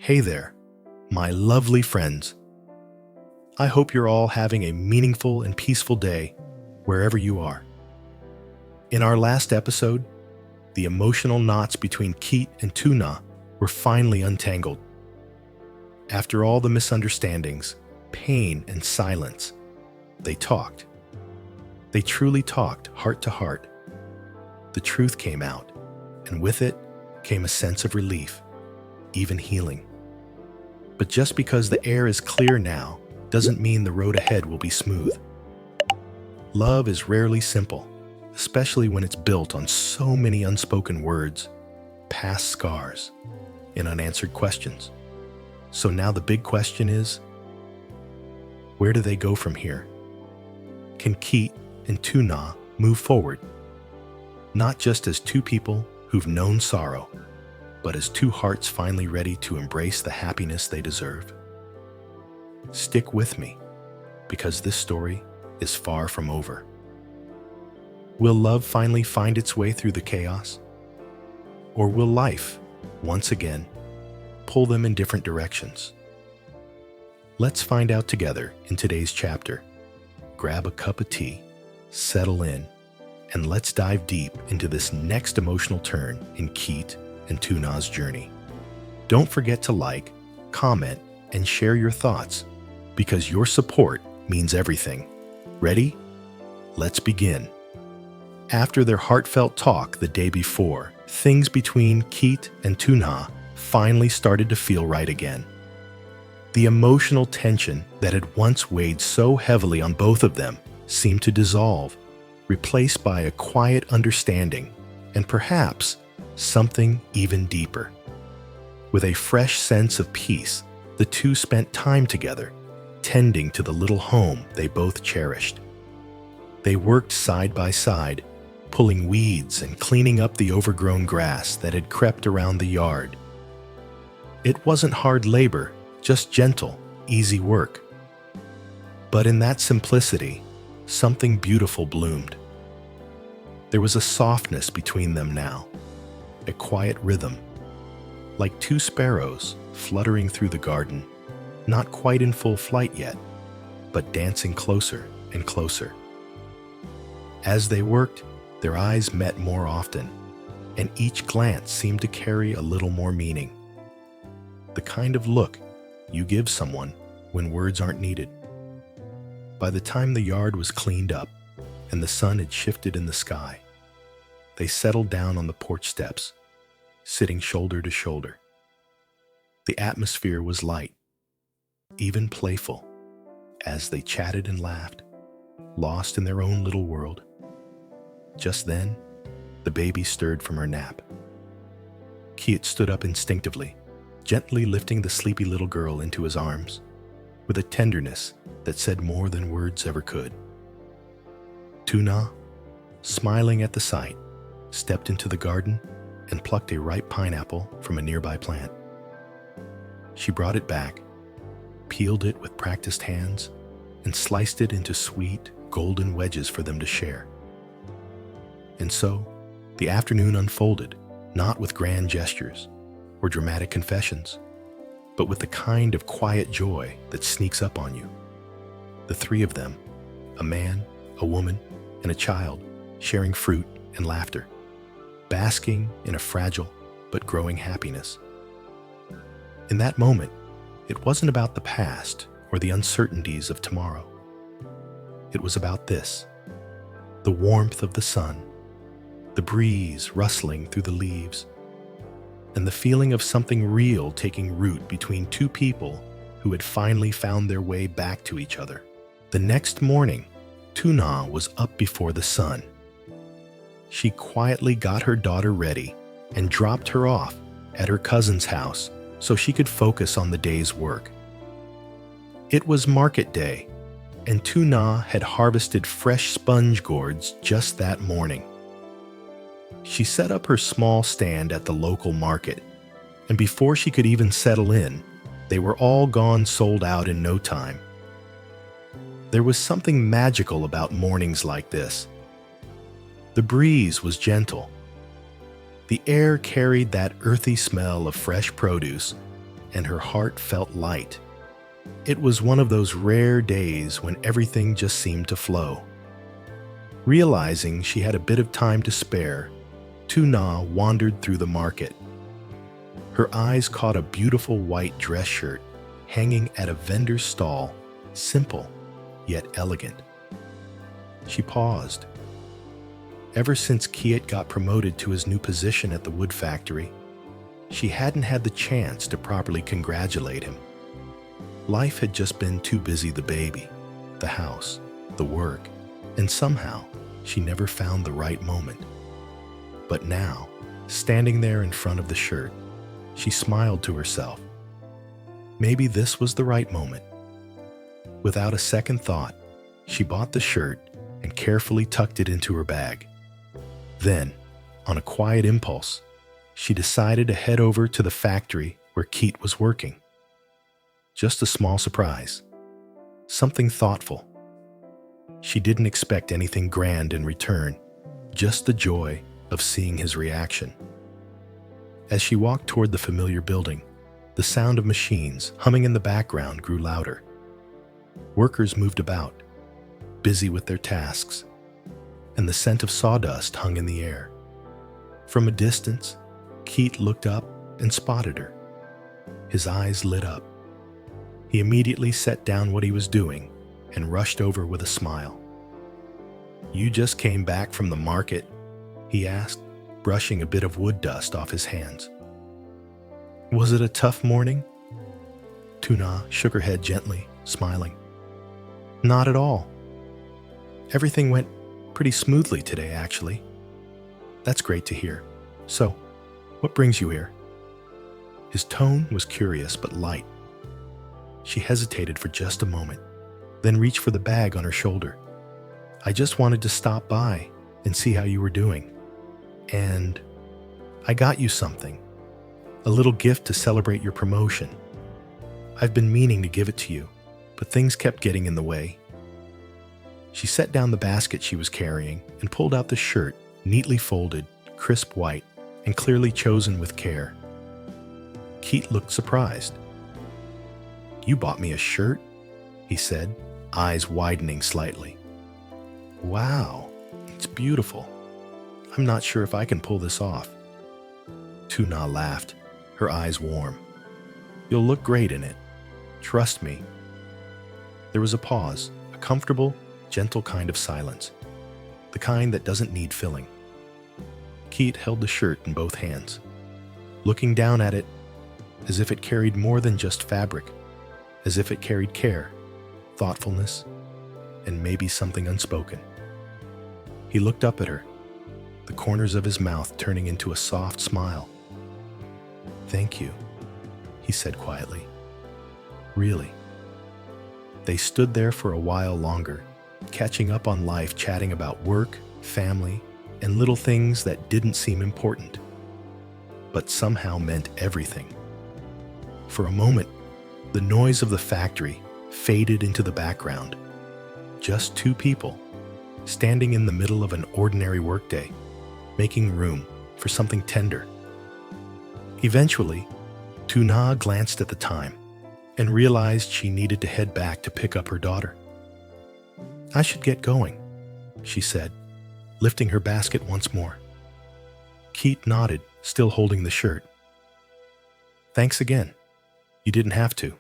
Hey there, my lovely friends. I hope you're all having a meaningful and peaceful day wherever you are. In our last episode, the emotional knots between Kiet and Tu Nha were finally untangled. After all the misunderstandings, pain, and silence, they talked. They truly talked heart to heart. The truth came out, and with it came a sense of relief, even healing. But just because the air is clear now doesn't mean the road ahead will be smooth. Love is rarely simple, especially when it's built on so many unspoken words, past scars, and unanswered questions. So now the big question is, where do they go from here? Can Kiet and Tu Nha move forward? Not just as two people who've known sorrow, but as two hearts finally ready to embrace the happiness they deserve. Stick with me, because this story is far from over. Will love finally find its way through the chaos? Or will life, once again, pull them in different directions? Let's find out together in today's chapter. Grab a cup of tea, settle in, and let's dive deep into this next emotional turn in Kiet and Tu Nha's journey. Don't forget to like, comment, and share your thoughts, because your support means everything. Ready? Let's begin. After their heartfelt talk the day before, things between Kiet and Tu Nha finally started to feel right again. The emotional tension that had once weighed so heavily on both of them seemed to dissolve, replaced by a quiet understanding and perhaps something even deeper. With a fresh sense of peace, the two spent time together, tending to the little home they both cherished. They worked side by side, pulling weeds and cleaning up the overgrown grass that had crept around the yard. It wasn't hard labor, just gentle, easy work. But in that simplicity, something beautiful bloomed. There was a softness between them now, a quiet rhythm, like two sparrows fluttering through the garden, not quite in full flight yet, but dancing closer and closer. As they worked, their eyes met more often, and each glance seemed to carry a little more meaning. The kind of look you give someone when words aren't needed. By the time the yard was cleaned up and the sun had shifted in the sky, they settled down on the porch steps, sitting shoulder to shoulder. The atmosphere was light, even playful, as they chatted and laughed, lost in their own little world. Just then, the baby stirred from her nap. Kiet stood up instinctively, gently lifting the sleepy little girl into his arms, with a tenderness that said more than words ever could. Tu Nha, smiling at the sight, stepped into the garden and plucked a ripe pineapple from a nearby plant. She brought it back, peeled it with practiced hands, and sliced it into sweet, golden wedges for them to share. And so, the afternoon unfolded, not with grand gestures or dramatic confessions, but with the kind of quiet joy that sneaks up on you. The three of them, a man, a woman, and a child, sharing fruit and laughter, basking in a fragile but growing happiness. In that moment, it wasn't about the past or the uncertainties of tomorrow. It was about this: the warmth of the sun, the breeze rustling through the leaves, and the feeling of something real taking root between two people who had finally found their way back to each other. The next morning, Tu Nha was up before the sun. She quietly got her daughter ready and dropped her off at her cousin's house so she could focus on the day's work. It was market day, and Tu Nha had harvested fresh sponge gourds just that morning. She set up her small stand at the local market, and before she could even settle in, they were all gone sold out in no time. There was something magical about mornings like this. The breeze was gentle. The air carried that earthy smell of fresh produce, and her heart felt light. It was one of those rare days when everything just seemed to flow. Realizing she had a bit of time to spare, Tu Nha wandered through the market. Her eyes caught a beautiful white dress shirt hanging at a vendor's stall, simple yet elegant. She paused. Ever since Kiet got promoted to his new position at the wood factory, she hadn't had the chance to properly congratulate him. Life had just been too busy: the baby, the house, the work, and somehow she never found the right moment. But now, standing there in front of the shirt, she smiled to herself. Maybe this was the right moment. Without a second thought, she bought the shirt and carefully tucked it into her bag. Then, on a quiet impulse, she decided to head over to the factory where Kiet was working. Just a small surprise. Something thoughtful. She didn't expect anything grand in return, just the joy of seeing his reaction. As she walked toward the familiar building, the sound of machines humming in the background grew louder. Workers moved about, busy with their tasks, and the scent of sawdust hung in the air. From a distance, Kiet looked up and spotted her. His eyes lit up. He immediately set down what he was doing and rushed over with a smile. "You just came back from the market?" he asked, brushing a bit of wood dust off his hands. "Was it a tough morning?" Tu Nha shook her head gently, smiling. "Not at all. Everything went pretty smoothly today, actually." "That's great to hear. So, what brings you here?" His tone was curious but light. She hesitated for just a moment, then reached for the bag on her shoulder. "I just wanted to stop by and see how you were doing. And I got you something. A little gift to celebrate your promotion. I've been meaning to give it to you, but things kept getting in the way." She set down the basket she was carrying and pulled out the shirt, neatly folded, crisp white, and clearly chosen with care. Kiet looked surprised. "You bought me a shirt?" he said, eyes widening slightly. "Wow, it's beautiful. I'm not sure if I can pull this off." Tu Nha laughed, her eyes warm. "You'll look great in it. Trust me." There was a pause, a comfortable, gentle kind of silence, the kind that doesn't need filling. Kiet held the shirt in both hands, looking down at it as if it carried more than just fabric, as if it carried care, thoughtfulness, and maybe something unspoken. He looked up at her, the corners of his mouth turning into a soft smile. "Thank you," he said quietly. "Really." They stood there for a while longer, catching up on life, chatting about work, family, and little things that didn't seem important, but somehow meant everything. For a moment, the noise of the factory faded into the background. Just two people, standing in the middle of an ordinary workday, making room for something tender. Eventually, Tu Nha glanced at the time and realized she needed to head back to pick up her daughter. "I should get going," she said, lifting her basket once more. Kiet nodded, still holding the shirt. "Thanks again. You didn't have to,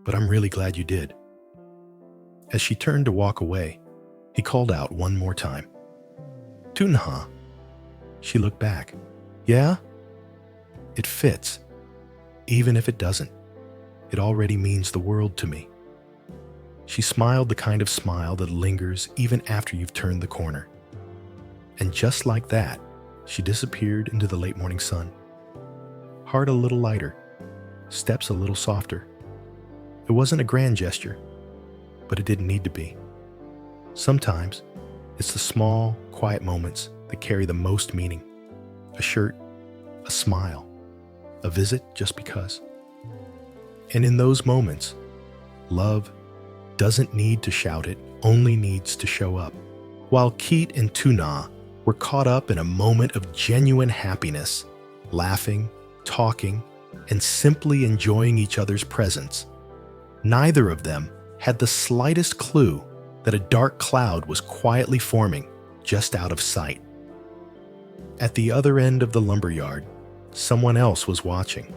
but I'm really glad you did." As she turned to walk away, he called out one more time. "Tu Nha." She looked back. "Yeah?" "It fits. Even if it doesn't, it already means the world to me." She smiled, the kind of smile that lingers even after you've turned the corner. And just like that, she disappeared into the late morning sun. Heart a little lighter, steps a little softer. It wasn't a grand gesture, but it didn't need to be. Sometimes, it's the small, quiet moments that carry the most meaning. A shirt, a smile, a visit just because. And in those moments, love doesn't need to shout, it only needs to show up. While Kiet and Tu Nha were caught up in a moment of genuine happiness, laughing, talking, and simply enjoying each other's presence. Neither of them had the slightest clue that a dark cloud was quietly forming just out of sight. At the other end of the lumberyard, someone else was watching,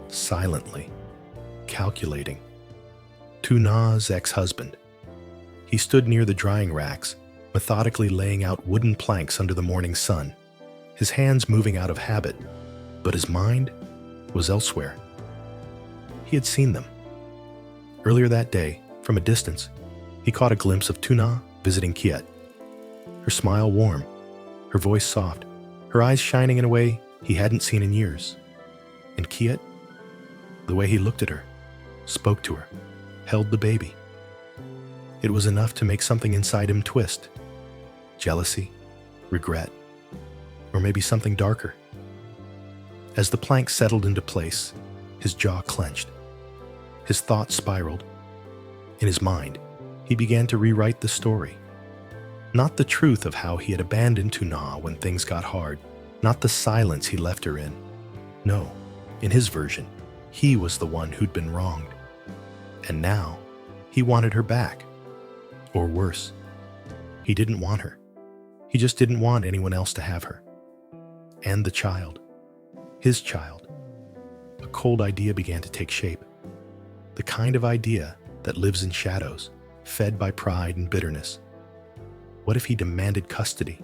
silently, calculating. Tu Nha's ex-husband. He stood near the drying racks, methodically laying out wooden planks under the morning sun, his hands moving out of habit, but his mind was elsewhere. He had seen them. Earlier that day, from a distance, he caught a glimpse of Tu Nha visiting Kiet. Her smile warm, her voice soft, her eyes shining in a way he hadn't seen in years. And Kiet, the way he looked at her, spoke to her, held the baby. It was enough to make something inside him twist. Jealousy, regret, or maybe something darker. As the plank settled into place, his jaw clenched. His thoughts spiraled. In his mind, he began to rewrite the story. Not the truth of how he had abandoned Tu Nha when things got hard, not the silence he left her in. No, in his version, he was the one who'd been wronged. And now, he wanted her back. Or worse, he didn't want her. He just didn't want anyone else to have her. And the child. His child. A cold idea began to take shape. The kind of idea that lives in shadows, fed by pride and bitterness. What if he demanded custody?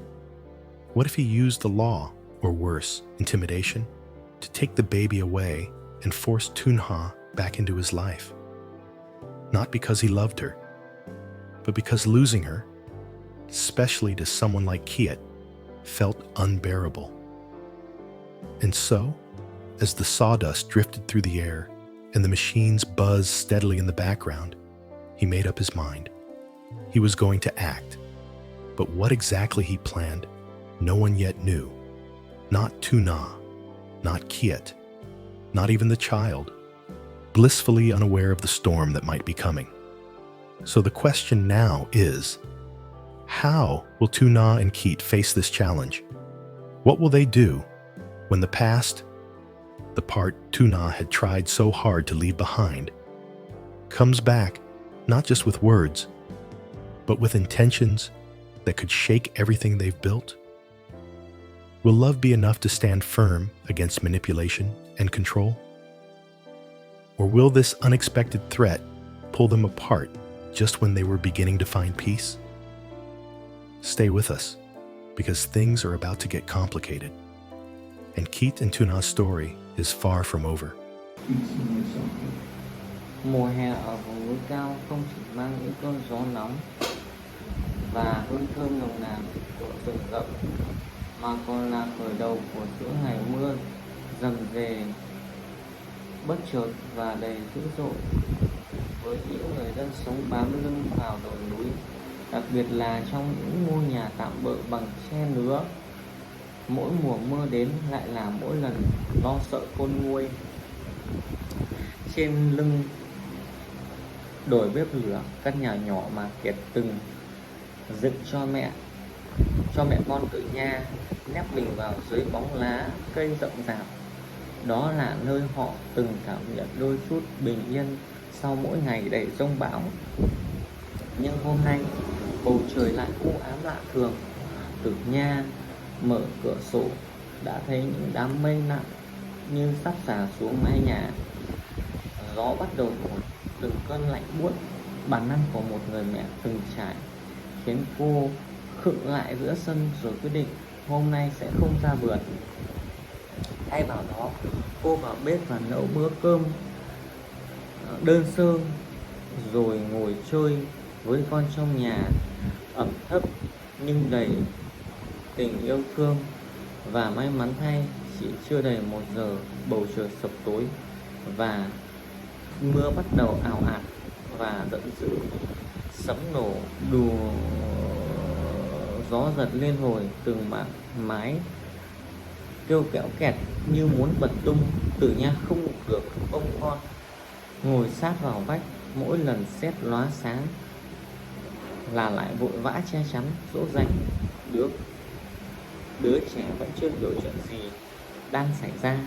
What if he used the law, or worse, intimidation, to take the baby away and force Tu Nha back into his life? Not because he loved her, but because losing her, especially to someone like Kiet, felt unbearable. And so, as the sawdust drifted through the air and the machines buzzed steadily in the background, he made up his mind. He was going to act. But what exactly he planned, no one yet knew. Not Tu Nha, not Kiet, not even the child, blissfully unaware of the storm that might be coming. So the question now is, how will Tu Nha and Kiet face this challenge? What will they do when the past, the part Tu Nha had tried so hard to leave behind, comes back not just with words, but with intentions that could shake everything they've built? Will love be enough to stand firm against manipulation and control? Or will this unexpected threat pull them apart just when they were beginning to find peace? Stay with us, because things are about to get complicated. And Kiet and Tu Nha's story is far from over. Mùa hè ở vùng núi cao không chỉ mang những cơn gió nóng và hương thơm nồng nàn của rừng rậm, mà còn là khởi đầu của những ngày mưa rầm rề, bất chợt và đầy dữ dội với những người dân sống bám lưng vào đồi núi, đặc biệt là trong những ngôi nhà tạm bợ bằng tre nứa. Mỗi mùa mưa đến lại là mỗi lần lo sợ khôn nguôi. Trên lưng đồi bếp lửa, căn nhà nhỏ mà Kiet từng dựng cho mẹ con Tu Nha nép mình vào dưới bóng lá cây rậm rạp. Đó là nơi họ từng cảm nhận đôi chút bình yên sau mỗi ngày đầy giông bão. Nhưng hôm nay bầu trời lại u ám lạ thường. Tu Nha mở cửa sổ đã thấy những đám mây nặng như sắp xả xuống mái nhà. Gió bắt đầu thổi, từng cơn lạnh buốt bản năng của một người mẹ từng trải khiến cô khựng lại giữa sân rồi quyết định hôm nay sẽ không ra vườn. Thay vào đó, cô vào bếp và nấu bữa cơm đơn sơ rồi ngồi chơi với con trong nhà, ẩm thấp nhưng đầy tình yêu thương. Và may mắn thay, chỉ chưa đầy 1 giờ bầu trời sập tối và mưa bắt đầu ào ạt và giận dữ. Sấm nổ đù, gió giật liên hồi, từng mảng mái kêu kéo kẹt như muốn bật tung. Tu Nha không ngủ được, ông con ngồi sát vào vách, mỗi lần sét lóa sáng là lại vội vã che chắn dỗ dành. Đứa trẻ vẫn chưa hiểu chuyện gì đang xảy ra.